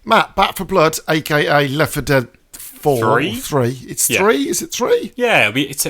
Matt, Back for Blood, aka Left 4 Dead 3. It's 3. Is it 3? Yeah, it's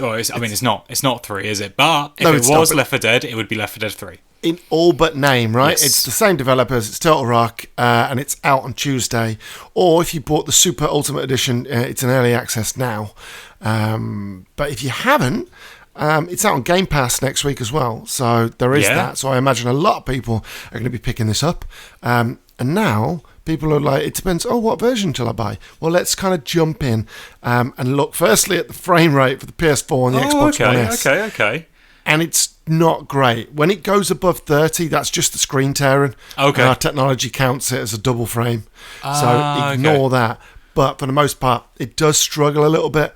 not 3, is it? But if it was Left 4 Dead, it would be Left 4 Dead 3. In all but name, right? Yes. It's the same developers. It's Turtle Rock, and it's out on Tuesday. Or if you bought the Super Ultimate Edition, it's in early access now. But if you haven't, it's out on Game Pass next week as well. So there is that. So I imagine a lot of people are going to be picking this up. And now people are like, it depends, what version shall I buy? Well, let's kind of jump in and look firstly at the frame rate for the PS4 and the Xbox One S. Okay. And it's not great. When it goes above 30, that's just the screen tearing. Okay. And our technology counts it as a double frame. So ignore that. But for the most part, it does struggle a little bit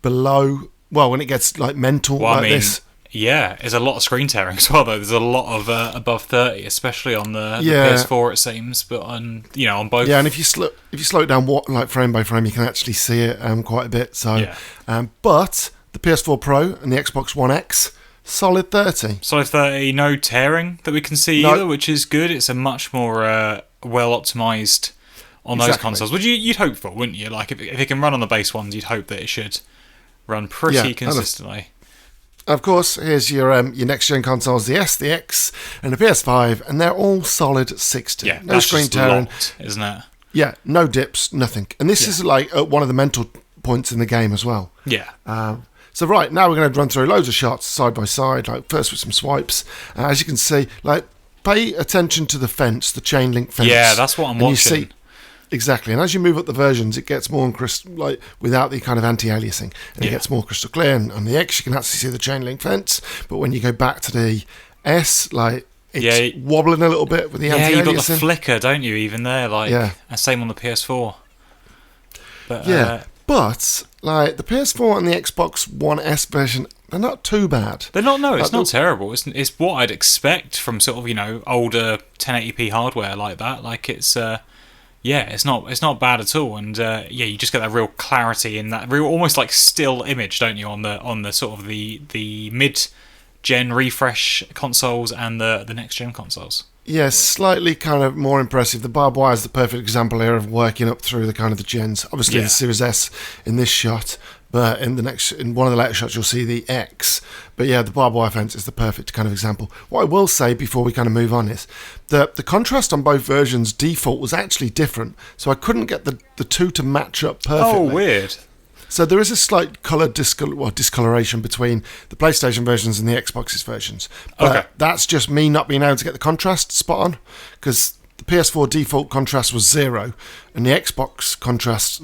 below, when it gets like mental this. Yeah, there's a lot of screen tearing as well, though. There's a lot of above 30, especially on the PS4, it seems, but on both. Yeah, and if you slow it down frame by frame, you can actually see it quite a bit. So, but the PS4 Pro and the Xbox One X, solid 30. Solid 30, no tearing that we can see either, which is good. It's a much more well optimized on those consoles, which you'd hope for, wouldn't you? Like if it can run on the base ones, you'd hope that it should run pretty consistently. Of course, here's your next gen consoles: the S, the X, and the PS5, and they're all solid 60. Yeah, no screen tearing, isn't it? Yeah, no dips, nothing. And this is like one of the mental points in the game as well. Yeah. So right, now we're going to run through loads of shots side by side, like first with some swipes. As you can see, like pay attention to the fence, the chain link fence. Yeah, that's what I'm watching. You see, exactly, and as you move up the versions, it gets more without the kind of anti-aliasing, and it gets more crystal clear. And on the X, you can actually see the chain link fence, but when you go back to the S, it's wobbling a little bit with the anti-aliasing. Yeah, you've got the flicker, don't you? Even there, and same on the PS4. But, but the PS4 and the Xbox One S version, they're not too bad. They're not. No, it's not terrible. It's what I'd expect from sort of older 1080p hardware like that. Like it's it's not bad at all. And you just get that real clarity in that real almost like still image, don't you? On the sort of the mid-gen refresh consoles and the next-gen consoles. Yes, slightly kind of more impressive. The barbed wire is the perfect example here of working up through the kind of the gens. Obviously, the Series S in this shot, but in one of the later shots, you'll see the X. But yeah, the barbed wire fence is the perfect kind of example. What I will say before we kind of move on is that the contrast on both versions default was actually different, so I couldn't get the two to match up perfectly. Oh, weird. So there is a slight colour discoloration between the PlayStation versions and the Xbox's versions. But that's just me not being able to get the contrast spot on, because the PS4 default contrast was 0, and the Xbox contrast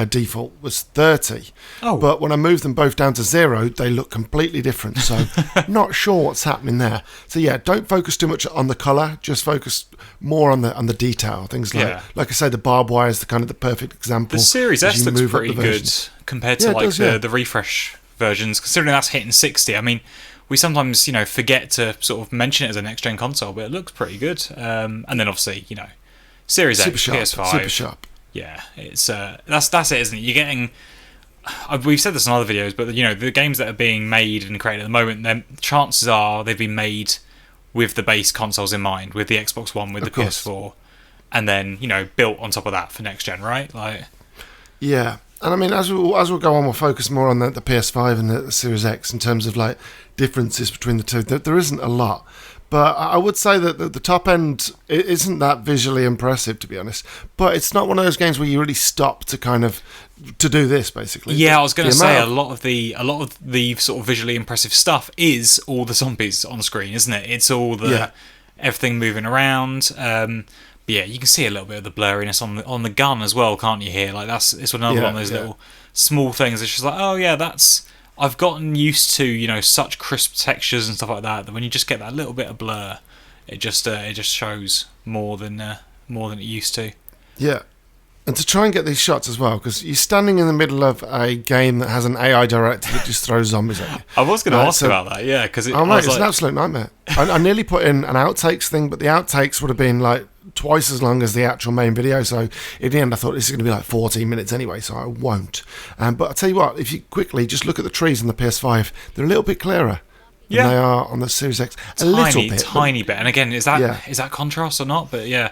default was 30. Oh. But when I moved them both down to 0, they look completely different. So not sure what's happening there. So yeah, don't focus too much on the colour. Just focus more on the detail. Things like I say, the barbed wire is the perfect example. The Series S looks pretty good compared to the refresh versions, considering that's hitting 60. I mean, we sometimes, forget to sort of mention it as a next-gen console, but it looks pretty good. And then obviously, Series X, PS5. Super sharp. Yeah, it's that's it, isn't it? You're getting... We've said this in other videos, but, the games that are being made and created at the moment, then chances are they've been made with the base consoles in mind, with the Xbox One, with the PS4, and then, built on top of that for next-gen, right? Yeah. And I mean, as we'll go on, we'll focus more on the PS5 and the Series X in terms of differences between the two. There isn't a lot, but I would say that the top end isn't that visually impressive, to be honest. But it's not one of those games where you really stop to to do this, basically. Yeah, I was going to say a lot of the sort of visually impressive stuff is all the zombies on screen, isn't it? It's all everything moving around. Yeah, you can see a little bit of the blurriness on the gun as well, can't you? Here, it's another one of those little small things. It's just I've gotten used to such crisp textures and stuff like that when you just get that little bit of blur, it just shows more than it used to. Yeah, and to try and get these shots as well, because you're standing in the middle of a game that has an AI director that just throws zombies at you. I was going to ask about that, because it's an absolute nightmare. I nearly put in an outtakes thing, but the outtakes would have been twice as long as the actual main video, so in the end I thought this is going to be 14 minutes anyway, so I won't. But I'll tell you what, if you quickly just look at the trees on the PS5, they're a little bit clearer than they are on the Series X. Tiny bit. And again, is that contrast or not? But yeah,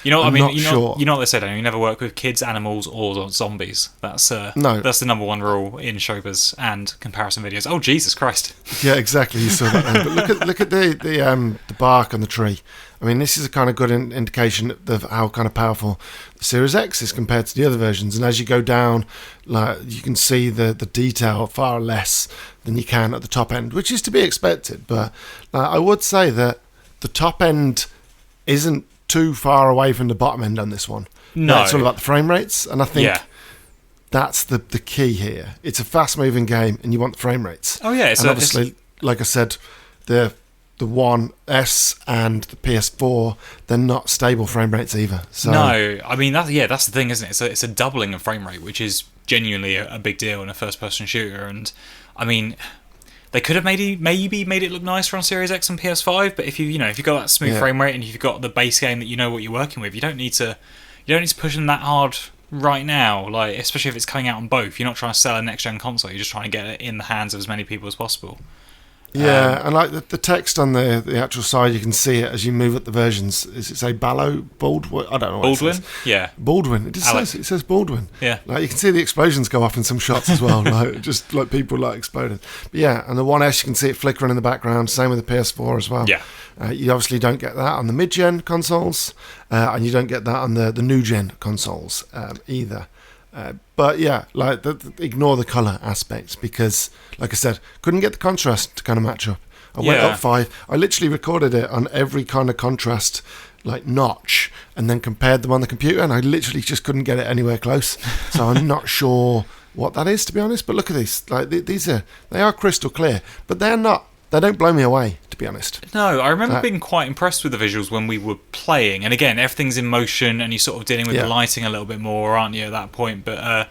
You know what I mean? Not sure. You know what they said, you never work with kids, animals, or zombies. That's no. That's the number one rule in Showbiz and comparison videos. Oh, Jesus Christ. Yeah, exactly. You saw that then. But look at the bark on the tree. I mean, this is a kind of good indication of how kind of powerful the Series X is compared to the other versions. And as you go down, like, you can see the detail far less than you can at the top end, which is to be expected. But I would say that the top end isn't too far away from the bottom end on this one. No. It's all about the frame rates, and I think... Yeah. That's the key here. It's a fast-moving game, and you want the frame rates. Oh yeah, and obviously, like I said, the One S and the PS4, they're not stable frame rates either. So no, I mean that's the thing, isn't it? It's a doubling of frame rate, which is genuinely a big deal in a first-person shooter. And I mean, they could have maybe made it look nicer on Series X and PS5, but if you've got that smooth frame rate and you've got the base game that you know what you're working with, you don't need to push them that hard right now, like, especially if it's coming out on both. You're not trying to sell a next gen console, you're just trying to get it in the hands of as many people as possible. Yeah, and like the text on the actual side, you can see it as you move up the versions. Is it say Baldwin? I don't know what Baldwin? it says. Yeah. Baldwin. It says Baldwin. Yeah. Like, you can see the explosions go off in some shots as well, like, just like people like exploding. But yeah, and the One S, you can see it flickering in the background. Same with the PS4 as well. Yeah. You obviously don't get that on the mid-gen consoles, and you don't get that on the new-gen consoles either. But yeah, like ignore the colour aspects because, like I said, couldn't get the contrast to kind of match up. I went up 5. I literally recorded it on every kind of contrast, like, notch, and then compared them on the computer, and I literally just couldn't get it anywhere close. So I'm not sure what that is, to be honest. But look at these. Like, they are crystal clear, but they're not. They don't blow me away, to be honest. No, I remember being quite impressed with the visuals when we were playing. And again, everything's in motion, and you're sort of dealing with the lighting a little bit more, aren't you, at that point? But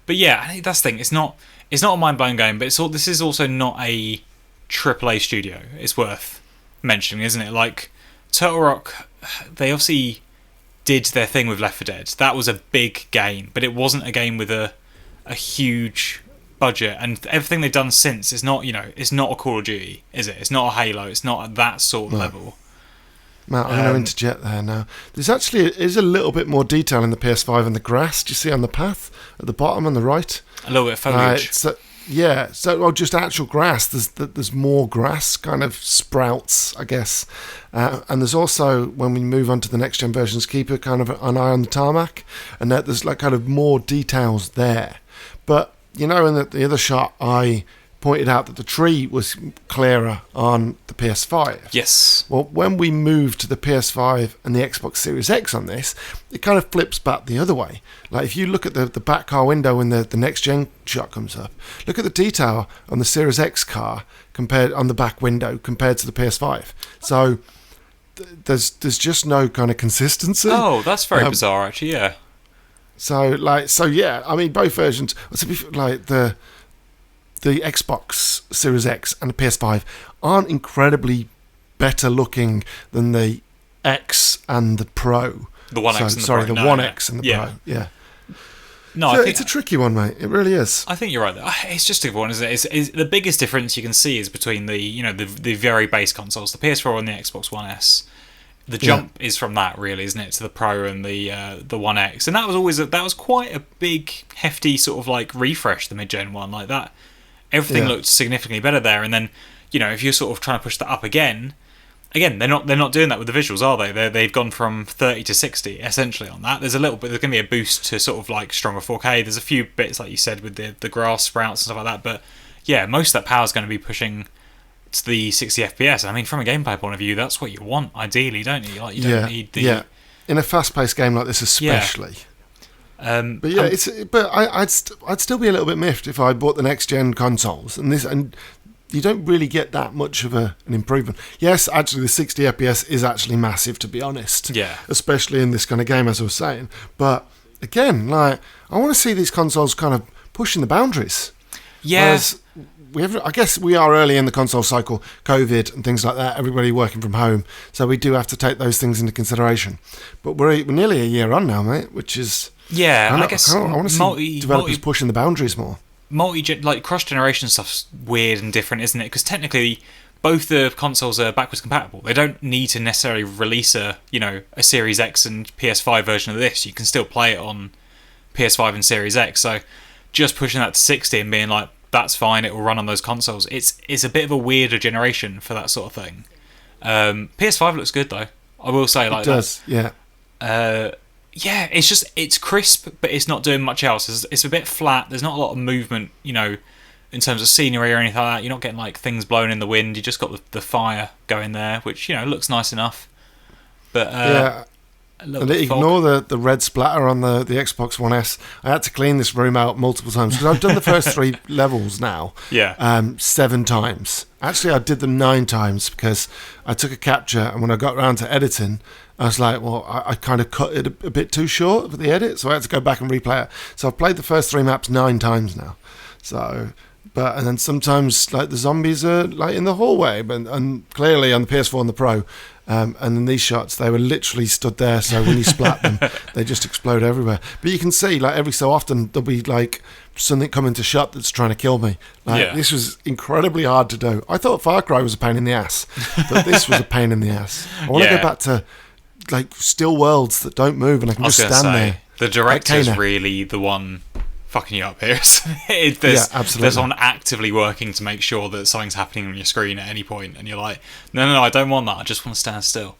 yeah, I think that's the thing. It's not a mind-blowing game, but this is also not a AAA studio. It's worth mentioning, isn't it? Like, Turtle Rock, they obviously did their thing with Left 4 Dead. That was a big game, but it wasn't a game with a huge budget, and everything they've done since is not, it's not a Call of Duty, is it? It's not a Halo. It's not at that sort of level. Matt, I'm going to interject there now. There's actually is a little bit more detail in the PS5 and the grass. Do you see on the path at the bottom on the right? A little bit of foliage. Just actual grass. There's more grass, kind of sprouts, I guess. And there's also, when we move on to the next gen versions, keep an eye on the tarmac, and there's like kind of more details there. But in the other shot, I pointed out that the tree was clearer on the PS5. Yes. Well, when we move to the PS5 and the Xbox Series X on this, it kind of flips back the other way. Like, if you look at the back car window when the next gen shot comes up, look at the detail on the Series X car compared on the back window compared to the PS5. So there's just no kind of consistency. Oh, that's very bizarre, actually. Yeah. So yeah, I mean, both versions, like the Xbox Series X and the PS5 aren't incredibly better looking than the X and the Pro. The One X and the Pro. The One X and the Pro. Yeah. No, so I think it's a tricky one, mate. It really is. I think you're right. It's just a good one, isn't it? It's the biggest difference you can see is between the very base consoles, the PS4 and the Xbox One S. The jump is from that, really, isn't it, to the Pro and the One X, and that was quite a big, hefty sort of like refresh. The mid-gen one, like that, everything looked significantly better there. And then, if you're sort of trying to push that up again, they're not doing that with the visuals, are they? They've gone from 30 to 60 essentially on that. There's going to be a boost to sort of like stronger 4K. There's a few bits like you said with the grass sprouts and stuff like that, but yeah, most of that power is going to be pushing to the 60 FPS. I mean, from a gameplay point of view, that's what you want, ideally, don't you? Like, you don't need the in a fast-paced game like this, especially. But yeah, I'd still be a little bit miffed if I bought the next-gen consoles, and you don't really get that much of an improvement. Yes, actually, the 60 FPS is actually massive, to be honest. Yeah. Especially in this kind of game, as I was saying. But again, like, I want to see these consoles kind of pushing the boundaries. Yeah. I guess we are early in the console cycle, COVID and things like that, everybody working from home, so we do have to take those things into consideration. But we're nearly a year on now, mate, which is... Yeah, I guess... I want to see developers pushing the boundaries more. Cross-generation stuff's weird and different, isn't it? Because technically, both the consoles are backwards compatible. They don't need to necessarily release a Series X and PS5 version of this. You can still play it on PS5 and Series X. So just pushing that to 60 and being like, that's fine, it will run on those consoles. It's a bit of a weirder generation for that sort of thing. PS5 looks good though. I will say, like, it does, that. Yeah, it's crisp, but it's not doing much else. It's a bit flat. There's not a lot of movement, in terms of scenery or anything like that. You're not getting like things blown in the wind. You just got the fire going there, which looks nice enough. But and ignore the red splatter on the Xbox One S. I had to clean this room out multiple times because I've done the first 3 levels now. Yeah. 7 times. Actually, I did them 9 times because I took a capture, and when I got around to editing, I was like, well, I kind of cut it a bit too short for the edit, so I had to go back and replay it. So I've played the first 3 maps 9 times now. So, and then sometimes like the zombies are like in the hallway, and clearly on the PS4 and the Pro, and in these shots they were literally stood there. So when you splat them, they just explode everywhere. But you can see like every so often there'll be like something coming to shot that's trying to kill me. This was incredibly hard to do. I thought Far Cry was a pain in the ass, but this was a pain in the ass. I want to go back to like still worlds that don't move, and I can just stand there. The director's really the one fucking you up here. Absolutely. There's someone actively working to make sure that something's happening on your screen at any point, and you're like, no, I don't want that. I just want to stand still.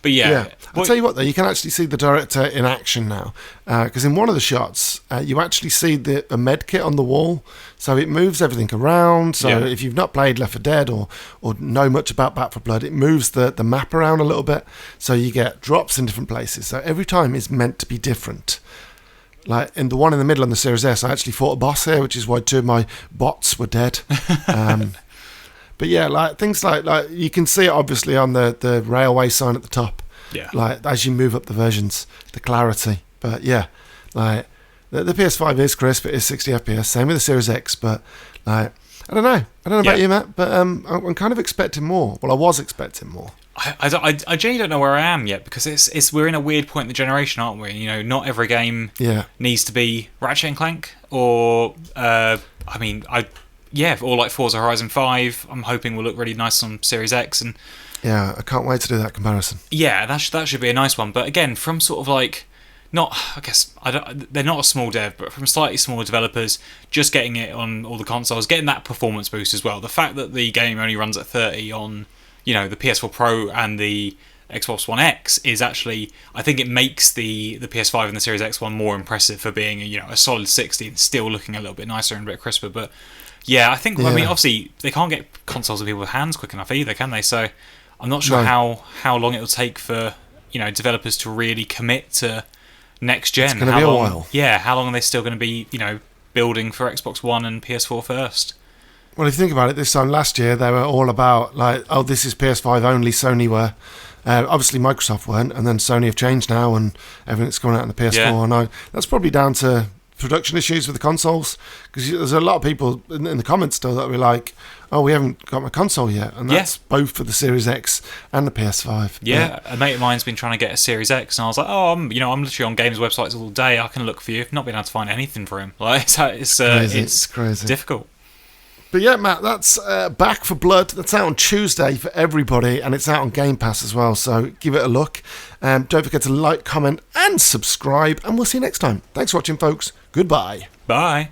But I'll tell you what though, you can actually see the director in action now, because in one of the shots you actually see a med kit on the wall, so it moves everything around. So if you've not played Left 4 Dead or know much about Back 4 Blood, it moves the map around a little bit, so you get drops in different places. So every time is meant to be different. Like in the one in the middle on the Series S, I actually fought a boss here, which is why 2 of my bots were dead. But yeah, like things like you can see it obviously on the railway sign at the top. Yeah. Like as you move up the versions, the clarity. But yeah, like the PS5 is crisp, it is 60 FPS. Same with the Series X. But like I don't know about you, Matt, but I'm kind of expecting more. Well, I was expecting more. I genuinely don't know where I am yet, because we're in a weird point in the generation, aren't we? Not every game needs to be Ratchet and Clank or or like Forza Horizon 5. I'm hoping will look really nice on Series X, and yeah, I can't wait to do that comparison. Yeah, that should be a nice one. But again, from sort of like they're not a small dev, but from slightly smaller developers, just getting it on all the consoles, getting that performance boost as well. The fact that the game only runs at 30 on the PS4 Pro and the Xbox One X is actually, I think it makes the PS5 and the Series X one more impressive for being a solid 60 and still looking a little bit nicer and a bit crisper. But yeah, I mean, obviously they can't get consoles in people's hands quick enough either, can they? So I'm not sure how long it will take for developers to really commit to next gen. It's going to be a while. Yeah, how long are they still going to be building for Xbox One and PS4 first? Well, if you think about it, this time last year they were all about like, oh, this is PS5 only. Sony were, obviously Microsoft weren't, and then Sony have changed now, and everything's going out on the PS4. Yeah. And that's probably down to production issues with the consoles, because there's a lot of people in the comments still that were like, oh, we haven't got my console yet, and that's both for the Series X and the PS5. Yeah, a mate of mine's been trying to get a Series X, and I was like, oh, I'm literally on games websites all day. I can look for you. I've not been able to find anything for him. Like it's crazy, difficult. But yeah, Matt, that's Back 4 Blood. That's out on Tuesday for everybody, and it's out on Game Pass as well, so give it a look. Don't forget to like, comment, and subscribe, and we'll see you next time. Thanks for watching, folks. Goodbye. Bye.